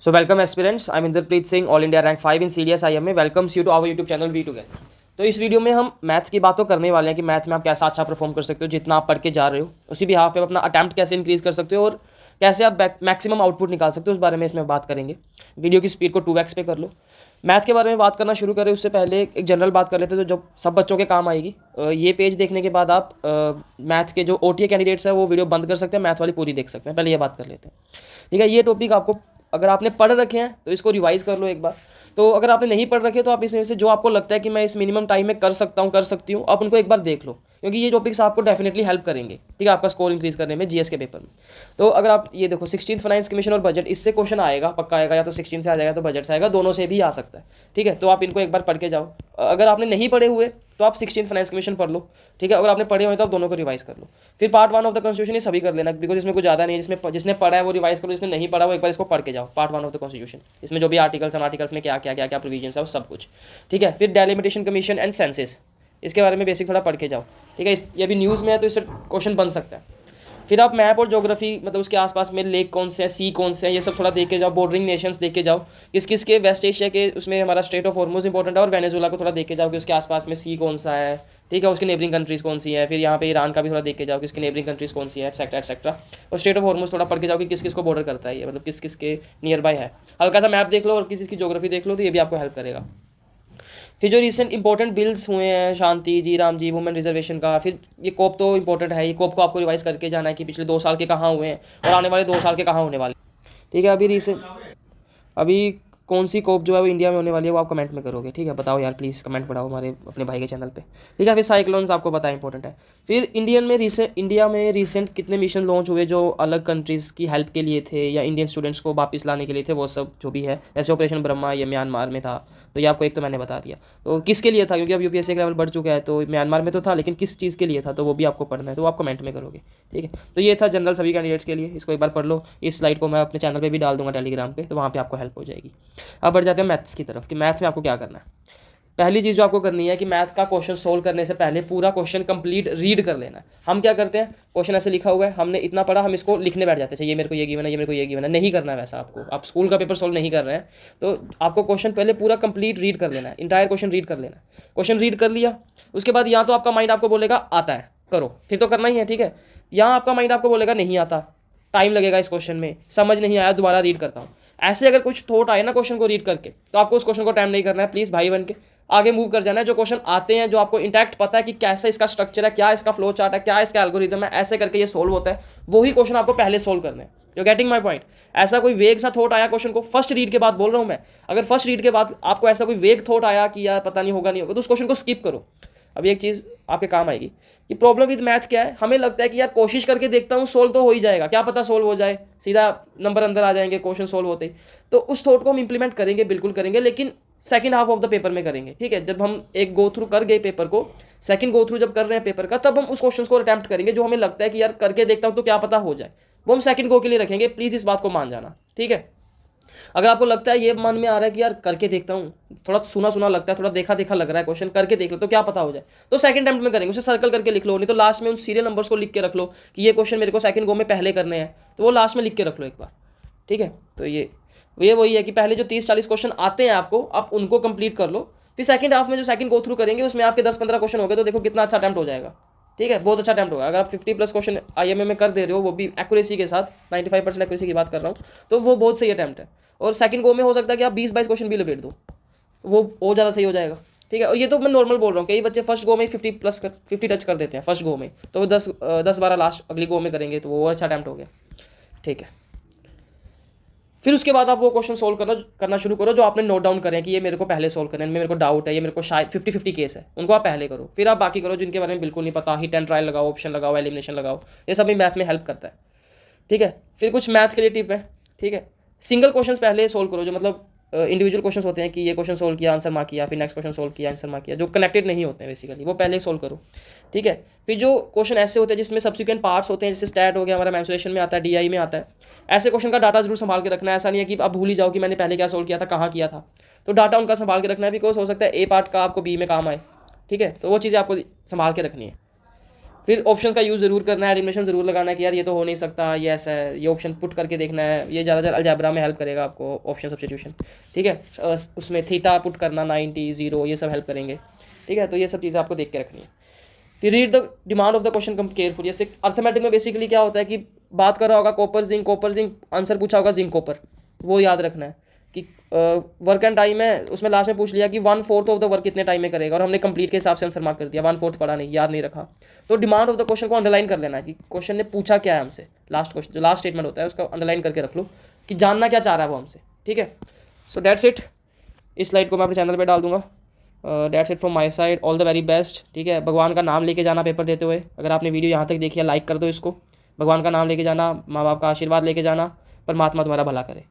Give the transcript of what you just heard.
So welcome aspirants, I'm Inderpreet Singh, All India Rank 5 in CDS IMA welcomes you to our YouTube channel V Together। तो इस video में हम math की बात तो करने वाले हैं कि मैथ में आप कैसा अच्छा परफॉर्म कर सकते हो जितना आप पढ़ के जा रहे हो, उसी भी हाफ पे अपना अटैम्प्ट कैसे इंक्रीज़ कर सकते हो और कैसे आप मैक्सिमम आउटपुट निकाल सकते हो, उस बारे में इसमें बात करेंगे। वीडियो की स्पीड को 2x पे कर लो। मैथ के बारे में बात करना शुरू करें उससे पहले एक जनरल बात कर लेते हैं जो सब बच्चों के काम आएगी। ये पेज देखने के बाद आप मैथ के जो OTA कैंडिडेट्स हैं वो वीडियो बंद कर सकते हैं, मैथ वाली पूरी देख सकते हैं। पहले ये बात कर लेते हैं, ठीक है। ये टॉपिक आपको अगर आपने पढ़ रखे हैं तो इसको रिवाइज़ कर लो एक बार। तो अगर आपने नहीं पढ़ रखे तो आप इसमें से जो आपको लगता है कि मैं इस मिनिमम टाइम में कर सकता हूँ कर सकती हूँ, आप उनको एक बार देख लो, क्योंकि ये टॉपिक्स आपको डेफिनेटली हेल्प करेंगे, ठीक है, आपका स्कोर इंक्रीज़ करने में जीएस के पेपर में। तो अगर आप ये देखो 16th फाइनेंस कमीशन और बजट, इससे क्वेश्चन आएगा, पक्का आएगा, या तो 16 से आ जाएगा तो बजट से आएगा, दोनों से भी आ सकता है, ठीक है। तो आप इनको एक बार पढ़ के जाओ। अगर आपने नहीं पढ़े हुए तो आप 16th फाइनेंस कमीशन पढ़ लो, ठीक है। अगर आपने पढ़े हुए तो आप दोनों को रिवाइज कर लो। फिर पार्ट 1 ऑफ द कॉन्स्टिट्यूशन ये सभी कर लेना, बिकॉज इसमें कुछ ज़्यादा नहीं है। जिसने पढ़ा है वो रिवाइज करो, जिसने नहीं पढ़ा वो एक बार इसको पढ़ के जाओ। पार्ट 1 ऑफ द कॉन्स्टिट्यूशन, इसमें जो भी आर्टिकल्स हैं, आर्टिकल्स में क्या क्या क्या क्या प्रोविजंस है वो सब कुछ, ठीक है। फिर डेलिमिटेशन कमीशन एंड सेंसेस, इसके बारे में बेसिक थोड़ा पढ़ के जाओ, ठीक है। ये भी न्यूज़ में है तो इससे क्वेश्चन बन सकता है। फिर आप मैप और ज्योग्राफी, मतलब उसके आसपास में लेक कौन से हैं, सी कौन से हैं, ये सब थोड़ा देख के जाओ। बॉर्डरिंग नेशंस देख के जाओ, किस किस के, वेस्ट एशिया के उसमें हमारा स्ट्रेट ऑफ हॉर्मुज इंपॉर्टेंट है, और वेनेजुला को थोड़ा देख के जाओ कि उसके आसपास में सी कौन सा है, ठीक है, उसकी नेबरिंग कंट्रीज़ कौन सी है। फिर यहाँ पे ईरान का भी थोड़ा देख के जाओ कि उसकी नेबरिंग कंट्रीज़ कौन सी है, एक्सेट्रा एक्सेट्रा। और स्ट्रेट ऑफ हॉर्मुज थोड़ा पढ़ के जाओ कि किस किस को बॉर्डर करता है ये, मतलब किस किस के नियर बाय है। हल्का सा मैप देख लो और किसी की ज्योग्राफी देख लो, तो ये भी आपको हेल्प करेगा। फिर जो रिसेंट इंपॉर्टेंट बिल्स हुए हैं, शांति जी, राम जी, वुमेन रिजर्वेशन का, फिर ये कोप तो इंपॉर्टेंट है, ये कोप को आपको रिवाइज करके जाना है कि पिछले 2 साल के कहाँ हुए हैं और आने वाले 2 साल के कहाँ होने वाले, ठीक है। अभी कौन सी कोप जो है वो इंडिया में होने वाली है वो आप कमेंट में करोगे, ठीक है। बताओ यार प्लीज़, कमेंट बढ़ाओ हमारे अपने भाई के चैनल पे, ठीक है। फिर साइक्लोन्स आपको पता है इंपॉर्टेंट है। फिर इंडिया में रिसेंट कितने मिशन लॉन्च हुए जो अलग कंट्रीज़ की हेल्प के लिए थे या इंडियन स्टूडेंट्स को वापस लाने के लिए थे, वो सब जो भी है। जैसे ऑपरेशन ब्रह्मा ये म्यांमार में था, तो ये आपको एक तो मैंने बता दिया। तो किसके लिए था, क्योंकि अब यूपीएससी का लेवल बढ़ चुका है, तो म्यांमार में तो था, लेकिन किस चीज़ के लिए था तो वो भी आपको पढ़ना है, तो वो आप कमेंट में करोगे, ठीक है। तो ये था जनरल सभी कैंडिडेट्स के लिए, इसको एक बार पढ़ लो। इस स्लाइड को मैं अपने चैनल पे भी डाल दूंगा टेलीग्राम पे, तो वहाँ पे आपको हेल्प हो जाएगी। अब बढ़ जाते हैं मैथ्स की तरफ कि मैथ में आपको क्या करना है। पहली चीज़ जो आपको करनी है कि मैथ का क्वेश्चन सोल्व करने से पहले पूरा क्वेश्चन कंप्लीट रीड कर लेना है। हम क्या करते हैं, क्वेश्चन ऐसे लिखा हुआ है, हमने इतना पढ़ा, हम इसको लिखने बैठ जाते हैं, ये मेरे को ये गिवन है, ये मेरे को ये गिवन है। नहीं करना है वैसा आपको। आप स्कूल का पेपर सोल्व नहीं कर रहे हैं तो आपको क्वेश्चन पहले पूरा कंप्लीट रीड कर लेना है, इंटायर क्वेश्चन रीड कर लेना है। क्वेश्चन रीड कर लिया, उसके बाद या तो आपका माइंड आपको बोलेगा आता है करो, फिर तो करना ही है, ठीक है। या आपका माइंड आपको बोलेगा नहीं आता, टाइम लगेगा इस क्वेश्चन में, समझ नहीं आया, दोबारा रीड करता हूँ। ऐसे अगर कुछ थॉट आए ना क्वेश्चन को रीड करके, तो आपको उस क्वेश्चन को टाइम नहीं करना है, प्लीज़ भाई बन के आगे मूव कर जाना है। जो क्वेश्चन आते हैं, जो आपको इंटैक्ट पता है कि कैसे इसका स्ट्रक्चर है, क्या इसका फ्लो चार्ट है, क्या इसका एल्गोरिदम है, ऐसे करके ये सोल्व होता है, वही क्वेश्चन आपको पहले सोल्व करना है। You getting my point. ऐसा कोई वेग सा थॉट आया क्वेश्चन को फर्स्ट रीड के बाद, बोल रहा हूँ मैं, अगर फर्स्ट रीड के बाद आपको ऐसा कोई वेग थॉट आया कि यार पता नहीं होगा नहीं होगा, तो उस क्वेश्चन को स्किप करो। अब एक चीज़ आपके काम आएगी कि प्रॉब्लम विद मैथ क्या है, हमें लगता है कि यार कोशिश करके देखता हूँ सोल्व तो हो ही जाएगा, क्या पता सोल्व हो जाए, सीधा नंबर अंदर आ जाएंगे क्वेश्चन सोल्व होते ही। तो उस थॉट को हम इंप्लीमेंट करेंगे, बिल्कुल करेंगे, लेकिन second half of the paper में करेंगे, ठीक है। जब हम एक गो थ्रू कर गए पेपर को, सेकंड गो थ्रू जब कर रहे हैं पेपर का, तब हम उस क्वेश्चन को अटेम्प्ट करेंगे जो हमें लगता है कि यार करके देखता हूँ तो क्या पता हो जाए, वो हम सेकंड गो के लिए रखेंगे। प्लीज़ इस बात को मान जाना, ठीक है। अगर आपको लगता है, ये मन में आ रहा है कि यार करके देखता हूँ, थोड़ा सुना सुना लगता है, थोड़ा देखा देखा लग रहा है क्वेश्चन, करके देख लो तो क्या पता हो जाए, तो सेकंड अटेम्प्ट में करेंगे, उसे सर्कल करके लिख लो, नहीं तो लास्ट में उन सीरियल नंबर्स को लिख के रख लो कि ये क्वेश्चन मेरे को सेकंड गो में पहले करने हैं, तो वो लास्ट में लिख के रख लो एक बार, ठीक है। तो ये वही है कि पहले जो 30-40 क्वेश्चन आते हैं आपको, आप उनको कंप्लीट कर लो। फिर सेकंड हाफ में जो सेकंड गो थ्रू करेंगे उसमें आपके 10-15 क्वेश्चन हो गए, तो देखो कितना अच्छा अटेम्प्ट हो जाएगा, ठीक है, बहुत अच्छा अटेम्प्ट होगा। अगर आप 50+ क्वेश्चन IMA में कर दे रहे हो, वो भी एक्यूरेसी के साथ, 95% एक्यूरेसी की बात कर रहा हूँ, तो वो बहुत सही अटेम्प्ट है। और सेकंड गो में हो सकता है कि आप 20-22 क्वेश्चन भी लपेट दो, वो बहुत ज़्यादा सही हो जाएगा, ठीक है। और ये तो मैं नॉर्मल बोल रहा हूँ, कई बच्चे फर्स्ट गो में 50 टच कर देते हैं फर्स्ट गो में, तो वो 10-12 लास्ट अगली गो में करेंगे, तो वो और अच्छा अटेम्प्ट हो गया, ठीक है। फिर उसके बाद आप वो क्वेश्चन सोल्व करना शुरू करो जो आपने नोट डाउन करें कि ये मेरे को पहले सोल्व करना है, इनमें मेरे को डाउट है, ये मेरे को शायद 50-50 केस है, उनको आप पहले करो। फिर आप बाकी करो जिनके बारे में बिल्कुल नहीं पता, हिट एंड ट्रायल लगाओ, ऑप्शन लगाओ, एलिमिनेशन लगाओ, ये सब भी मैथ में हेल्प करता है, ठीक है। फिर कुछ मैथ के लिए टिप है, ठीक है। सिंगल क्वेश्चन पहले सोल्व करो, जो मतलब इंडिविजुअल क्वेश्चन होते हैं कि ये क्वेश्चन सोल्व किया, आंसर मार्क किया, फिर नेक्स्ट क्वेश्चन सोल्व किया, आंसर मार्क किया, जो कनेक्टेड नहीं होते हैं बेसिकली, वो पहले सोल्व करो, ठीक है। फिर जो क्वेश्चन ऐसे होते हैं जिसमें सब्सिक्वेंट पार्ट्स होते हैं, जैसे स्टैट हो गया हमारा, मेंसुरेशन में आता है, DI में आता है, ऐसे क्वेश्चन का डाटा जरूर संभाल के रखना है। ऐसा नहीं है कि आप भूल ही जाओ कि मैंने पहले क्या सोल्व किया था, कहाँ किया था, तो डाटा उनका संभाल के रखना है, बिकॉज हो सकता है A पार्ट का आपको B में काम आए, ठीक है, तो वो चीज़ें आपको संभाल के रखनी है। फिर ऑप्शंस का यूज़ ज़रूर करना है, एलिमिनेशन ज़रूर लगाना है कि यार ये तो हो नहीं सकता, ये ऐसा है, ये ऑप्शन पुट करके देखना है। ये ज़्यादातर अलजेब्रा में हेल्प करेगा आपको, ऑप्शन सब्स्टिट्यूशन, ठीक है। उसमें थीटा पुट करना, 90, 0, ये सब हेल्प करेंगे, ठीक है। तो ये सब चीज़ें आपको देख के रखनी है। फिर read the demand of the question come careful. जैसे अर्थमेटिक में बेसिकली क्या होता है कि बात कर रहा होगा कॉपर जिंक, आंसर पूछा होगा जिंक कॉपर, वो याद रखना है कि वर्क एंड टाइम है, उसमें लास्ट में पूछ लिया कि 1/4 ऑफ द वर्क कितने टाइम में करेगा, और हमने कंप्लीट के हिसाब से आंसर मार्क कर दिया, 1/4 पढ़ा नहीं, याद नहीं रखा। तो डिमांड ऑफ द क्वेश्चन को अंडरलाइन कर लेना है कि क्वेश्चन ने पूछा क्या है हमसे, लास्ट क्वेश्चन जो लास्ट स्टेटमेंट होता है उसका अंडरलाइन करके रख लो कि जानना क्या चाह रहा है वो हमसे, ठीक है। So that's it. इस स्लाइड को मैं अपने चैनल पर डाल दूंगा। That's it from my side, all the very best, ठीक है। भगवान का नाम लेके जाना पेपर देते हुए। अगर आपने वीडियो यहाँ तक देखी है लाइक कर दो इसको। भगवान का नाम लेके जाना, माँ बाप का आशीर्वाद लेके जाना, परमात्मा तुम्हारा भला करे।